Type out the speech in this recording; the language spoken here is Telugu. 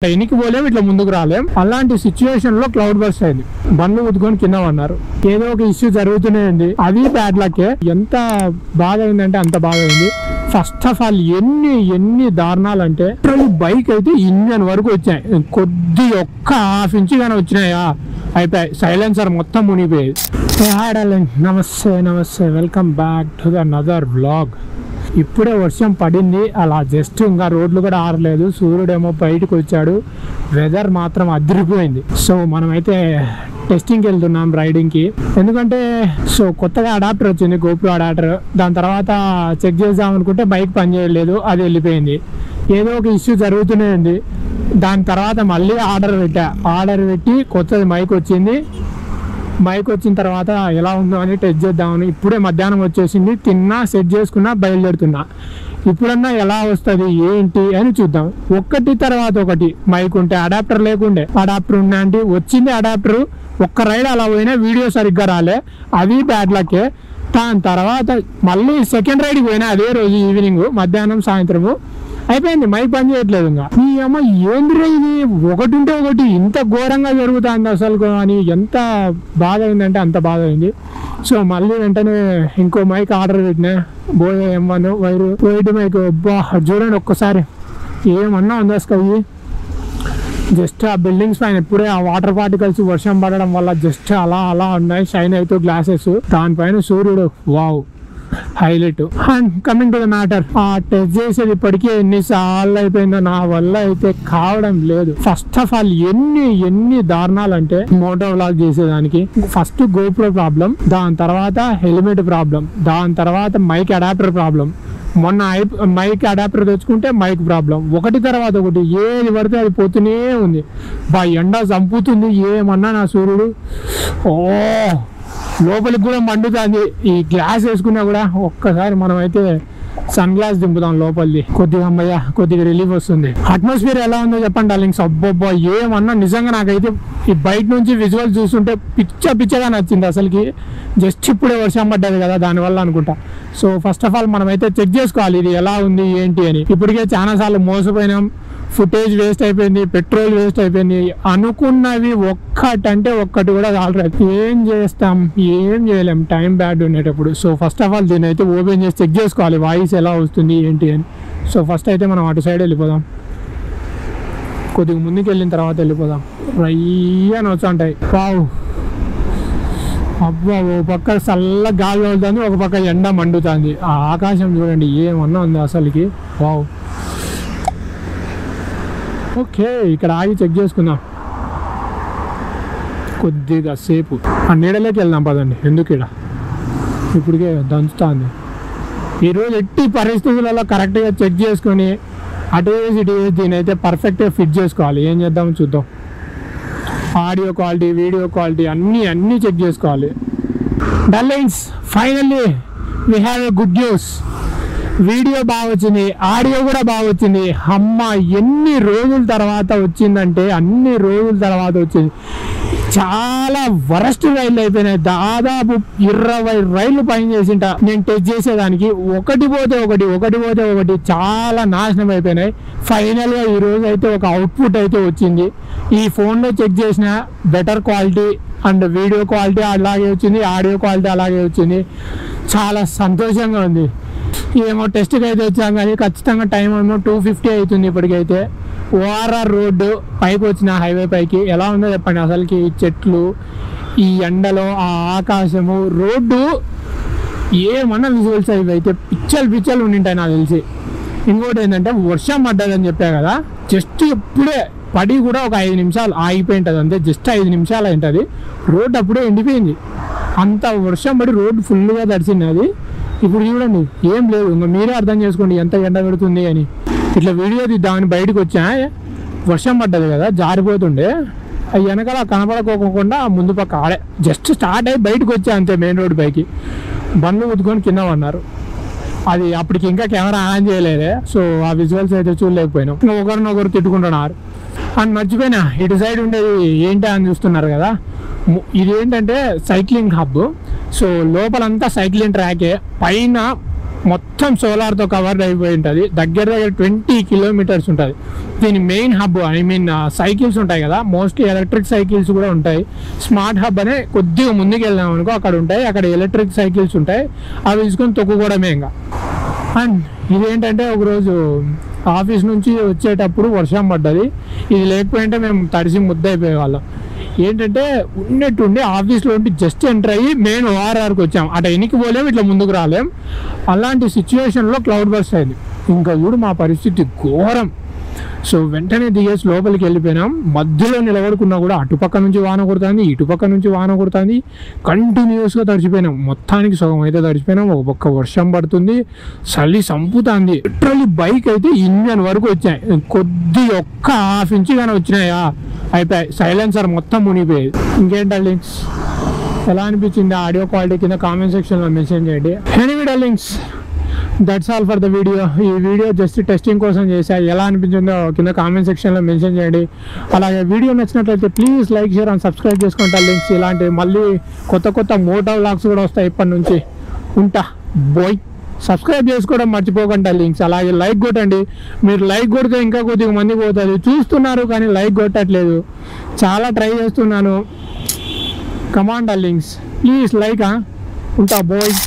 ఎనికి పోలేం, ఇట్లా ముందుకు రాలేం. అలాంటి సిచ్యువేషన్ లో క్లౌడ్ బర్స్ట్ అయింది. బండ్లు ఉతుకొని కింద పన్నారు. ఏదో ఒక ఇష్యూ జరుగుతూనే ఉంది. అది బ్యాడ్ లక్కే. ఎంత బాగా అయిందంటే అంత బాగా అయింది. ఫస్ట్ ఆఫ్ ఆల్ ఎన్ని దారుణాలు అంటే బైక్ అయితే ఇంజన్ వరకు వచ్చాయి. కొద్ది ఒక్క హాఫ్ ఇంచ్ గానే వచ్చినాయా అయిపోయాయి. సైలెన్సర్ మొత్తం మునిగిపోయేది. నమస్తే welcome back to the another vlog. ఇప్పుడే వర్షం పడింది, అలా జస్ట్ ఇంకా రోడ్లు కూడా ఆరలేదు. సూర్యుడేమో బయటకు వచ్చాడు. వెదర్ మాత్రం అదిరిపోయింది. సో మనమైతే టెస్టింగ్కి వెళ్తున్నాం, రైడింగ్కి. ఎందుకంటే కొత్తగా అడాప్టర్ వచ్చింది, గోప్రో అడాప్టర్. దాని తర్వాత చెక్ చేద్దాం అనుకుంటే బైక్ పనిచేయలేదు, అది వెళ్ళిపోయింది. ఏదో ఒక ఇష్యూ జరుగుతూనే ఉంది. దాని తర్వాత మళ్ళీ ఆర్డర్ పెట్టి కొత్తది మైక్ వచ్చింది. మైక్ వచ్చిన తర్వాత ఎలా ఉందో అని టెస్ట్ చేద్దామని ఇప్పుడే మధ్యాహ్నం వచ్చేసింది. తిన్నా, సెట్ చేసుకున్నా, బయలుదేరుతున్నా. ఇప్పుడన్నా ఎలా వస్తుంది ఏంటి అని చూద్దాం. ఒకటి తర్వాత ఒకటి మైక్ ఉంటే అడాప్టర్ లేకుండే, అడాప్టర్ ఉన్నా అంటే వచ్చింది అడాప్టర్. ఒక్క రైడ్ అలా పోయినా వీడియో సరిగ్గా రాలే, అది బ్యాడ్ లక్కే. దాని తర్వాత మళ్ళీ సెకండ్ రైడ్కి పోయినా అదే రోజు ఈవినింగ్, మధ్యాహ్నం సాయంత్రము అయిపోయింది. మైక్ పని చేయట్లేదు. ఇంకా ఈ అమ్మ ఏంద్రా ఇది, ఒకటి ఉంటే ఒకటి ఇంత ఘోరంగా జరుగుతుంది అసలు అని ఎంత బాధ అయిందంటే అంత బాధ అయింది. సో మళ్ళీ వెంటనే ఇంకో మైక్ ఆర్డర్ పెట్టినా, బోయే M1 వైట్ మైక్. చూడండి ఒక్కసారి ఏమన్నా ఉందా స్కై. జస్ట్ ఆ బిల్డింగ్స్ పైన ఇప్పుడే ఆ వాటర్ పార్టికల్స్ వర్షం పడడం వల్ల జస్ట్ అలా ఉన్నాయి, షైన్ అవుతూ గ్లాసెస్. దానిపైన సూర్యుడు, wow highlight. And coming to the matter, ఆ టెస్ట్ చేసేది ఇప్పటికీ ఎన్నిసార్లు అయిపోయిందో నా వల్ల అయితే కావడం లేదు. ఫస్ట్ ఆఫ్ ఆల్ ఎన్ని దారుణాలు అంటే మోటో వ్లాగ్ చేసేదానికి ఫస్ట్ గోప్రో ప్రాబ్లం, దాని తర్వాత హెల్మెట్ ప్రాబ్లం, దాని తర్వాత మైక్ అడాప్టర్ ప్రాబ్లం. మొన్న మైక్ అడాప్టర్ తెచ్చుకుంటే మైక్ ప్రాబ్లం, ఒకటి తర్వాత ఒకటి ఏది పడితే అది పోతూనే ఉంది. ఎండ చంపుతుంది. ఏమన్నా నా సూర్యుడు లోపలికి కూడా మండుతుంది. ఈ గ్లాస్ వేసుకున్నా కూడా ఒక్కసారి మనం అయితే సన్ గ్లాస్ దింపుదాం లోపలిది, కొద్దిగా రిలీఫ్ వస్తుంది. అట్మాస్ఫియర్ ఎలా ఉందో చెప్పండి డార్లింగ్స్. అబ్బబ్బా ఏమన్నా నిజంగా నాకైతే ఈ బయట నుంచి విజువల్ చూస్తుంటే పిచ్చగా నచ్చింది అసలుకి. జస్ట్ ఇప్పుడే వర్షం పడ్డది కదా దానివల్ల అనుకుంటా. సో ఫస్ట్ ఆఫ్ ఆల్ మనం అయితే చెక్ చేసుకోవాలి ఇది ఎలా ఉంది ఏంటి అని. ఇప్పటికే చాలాసార్లు మోసపోయినాం, ఫుటేజ్ వేస్ట్ అయిపోయింది, పెట్రోల్ వేస్ట్ అయిపోయింది. అనుకున్నవి ఒక్కటంటే ఒక్కటి కూడా ఆల్రెడీ ఏం చేయలేం టైం బ్యాడ్ ఉండేటప్పుడు. సో ఫస్ట్ ఆఫ్ ఆల్ దీన్ని అయితే ఓపెన్ చేసి చెక్ చేసుకోవాలి వాయిస్ ఎలా వస్తుంది ఏంటి అని. సో ఫస్ట్ అయితే మనం అటు సైడ్ వెళ్ళిపోదాం, కొద్దిగా ముందుకు వెళ్ళిన తర్వాత వెళ్ళిపోదాం. రయ్యని వచ్చాంటాయి. వావ్ అబ్బా, ఓ పక్క చల్ల గాలి వెళ్తుంది, ఒక పక్క ఎండ మండుతుంది. ఆ ఆకాశం చూడండి ఏమన్నా ఉంది అసలుకి. వావ్. ఓకే, ఇక్కడ ఆగి చెక్ చేసుకుందాం కొద్దిగా సేపు. ఆ నీడలోకి వెళ్దాం పదండి. ఎందుకు ఇక్కడ ఇప్పటికే దంచుతుంది. ఈరోజు ఎట్టి పరిస్థితులలో కరెక్ట్గా చెక్ చేసుకొని అటు వేసి దీని అయితే పర్ఫెక్ట్గా ఫిట్ చేసుకోవాలి. ఏం చేద్దామో చూద్దాం. ఆడియో క్వాలిటీ, వీడియో క్వాలిటీ అన్నీ చెక్ చేసుకోవాలి. Darlings, finally we have a good news. Video బాగా వచ్చింది, ఆడియో కూడా బాగా వచ్చింది. అమ్మ ఎన్ని రోజుల తర్వాత వచ్చిందంటే అన్ని రోజుల తర్వాత వచ్చింది. చాలా వరస్ట్ రైళ్ళు అయిపోయినాయి. దాదాపు 20 రైళ్ళు పైన చేసింట నేను టెస్ట్ చేసేదానికి. ఒకటి పోతే ఒకటి చాలా నాశనం అయిపోయినాయి. ఫైనల్గా ఈరోజు అయితే ఒక అవుట్పుట్ అయితే వచ్చింది. ఈ ఫోన్లో చెక్ చేసిన better quality and video quality అలాగే వచ్చింది, ఆడియో క్వాలిటీ అలాగే వచ్చింది. చాలా సంతోషంగా ఉంది. ఏమో టెస్ట్కి అయితే వచ్చాం కానీ ఖచ్చితంగా టైం ఏమో 2:50 అవుతుంది ఇప్పటికైతే. ORR రోడ్డు పైకి వచ్చిన హైవే పైకి ఎలా ఉందో చెప్పండి అసలుకి. చెట్లు, ఈ ఎండలో ఆ ఆకాశము, రోడ్డు ఏమన్నా విజువల్స్ అవి అయితే పిచ్చలు ఉండింటాయి నాకు తెలిసి. ఇంకోటి ఏంటంటే వర్షం పడ్డదని చెప్పా కదా, జస్ట్ ఇప్పుడే పడి కూడా ఒక 5 నిమిషాలు ఆగిపోయి ఉంటుంది అంతే. జస్ట్ 5 నిమిషాలు అయింటుంది. రోడ్డు అప్పుడే ఎండిపోయింది. అంత వర్షం పడి రోడ్డు ఫుల్గా తడిచింది. అది ఇప్పుడు చూడండి ఏం లేదు. ఇంకా మీరే అర్థం చేసుకోండి ఎంత ఎండ పెడుతుంది అని. ఇట్లా వీడియో తీద్దామని బయటకు వచ్చా, వర్షం పడ్డది కదా, జారిపోతుండే. అవి వెనకాల కనపడకోకుండా ముందు పక్క ఆడే జస్ట్ స్టార్ట్ అయ్యి బయటకు వచ్చా అంతే. మెయిన్ రోడ్ పైకి బండ్లు ఉతుకొని కింద పన్నారు. అది అప్పటికి ఇంకా కెమెరా ఆన్ చేయలేదే. సో ఆ విజువల్స్ అయితే చూడలేకపోయినాం. ఇంకా ఒకరినొకరు తిట్టుకుంటున్నారు. అని మర్చిపోయినా ఇటు సైడ్ ఉండేది ఏంటి అని చూస్తున్నారు కదా, ఇది ఏంటంటే సైక్లింగ్ హబ్. సో లోపలంతా సైక్లింగ్ ట్రాకే, పైన మొత్తం సోలార్తో కవర్ అయిపోయి ఉంటుంది. దగ్గర 20 కిలోమీటర్స్ ఉంటుంది. దీని main hub I mean cycles ఉంటాయి కదా, మోస్ట్లీ ఎలక్ట్రిక్ సైకిల్స్ కూడా ఉంటాయి. స్మార్ట్ హబ్ అనే కొద్దిగా ముందుకు వెళ్ళాం అనుకో అక్కడ ఉంటాయి, అక్కడ ఎలక్ట్రిక్ సైకిల్స్ ఉంటాయి, అవి తీసుకొని తొక్కుకోవడమే ఇంకా. అండ్ ఇదేంటంటే ఒకరోజు ఆఫీస్ నుంచి వచ్చేటప్పుడు వర్షం పడ్డది, ఇది లేకపోయింటే మేము తడిసి ముద్ద అయిపోయేవాళ్ళం. ఏంటంటే ఉన్నట్టుండి ఆఫీస్లో ఉండి జస్ట్ ఎంటర్ అయ్యి మెయిన్ ఓఆర్ఆర్కి వచ్చాం, అటు వెనక్కి పోలేము ఇట్లా ముందుకు రాలేం. అలాంటి సిచ్యువేషన్లో క్లౌడ్ బర్స్ట్ అయింది. ఇంకా చూడు మా పరిస్థితి ఘోరం. సో వెంటనే దిగేసి లోపలికి వెళ్ళిపోయినాం. మధ్యలో నిలబడుకున్నా కూడా అటుపక్క నుంచి వాన కొడుతుంది, ఇటుపక్క నుంచి వాన కొడుతుంది, కంటిన్యూస్గా తడిచిపోయినాం. మొత్తానికి సగం అయితే తడిచిపోయినాం. ఒక పక్క వర్షం పడుతుంది, చలి సంపుతుంది. లిటరల్లీ బైక్ అయితే ఇంజన్ వరకు వచ్చాయి, కొద్ది ఒక్క హాఫ్ ఇంచ్ కానీ వచ్చినాయా అయిపోయాయి, సైలెన్సర్ మొత్తం మునిగిపోయేది. ఇంకేంటి డార్లింగ్స్, ఎలా అనిపించింది ఆడియో క్వాలిటీ కింద కామెంట్ సెక్షన్లో మెన్షన్ చేయండి. Anyway darlings, that's all for the video. ఈ వీడియో జస్ట్ టెస్టింగ్ కోసం చేశా, ఎలా అనిపించిందో కింద కామెంట్ సెక్షన్లో మెన్షన్ చేయండి. అలాగే వీడియో నచ్చినట్లయితే please like, share and subscribe చేసుకుంటా లింక్స్. ఇలాంటి మళ్ళీ కొత్త కొత్త మోటో వ్లాగ్స్ కూడా వస్తాయి ఇప్పటి నుంచి. ఉంటా బాయ్. సబ్స్క్రైబ్ చేసుకోవడం మర్చిపోకుండా లింక్స్. అలాగే లైక్ కొట్టండి, మీరు లైక్ కొడితే ఇంకా కొద్దిగా మంది పోతుంది. చూస్తున్నారు కానీ లైక్ కొట్టట్లేదు, చాలా ట్రై చేస్తున్నాను. Command links please like. ఉంటా బాయ్.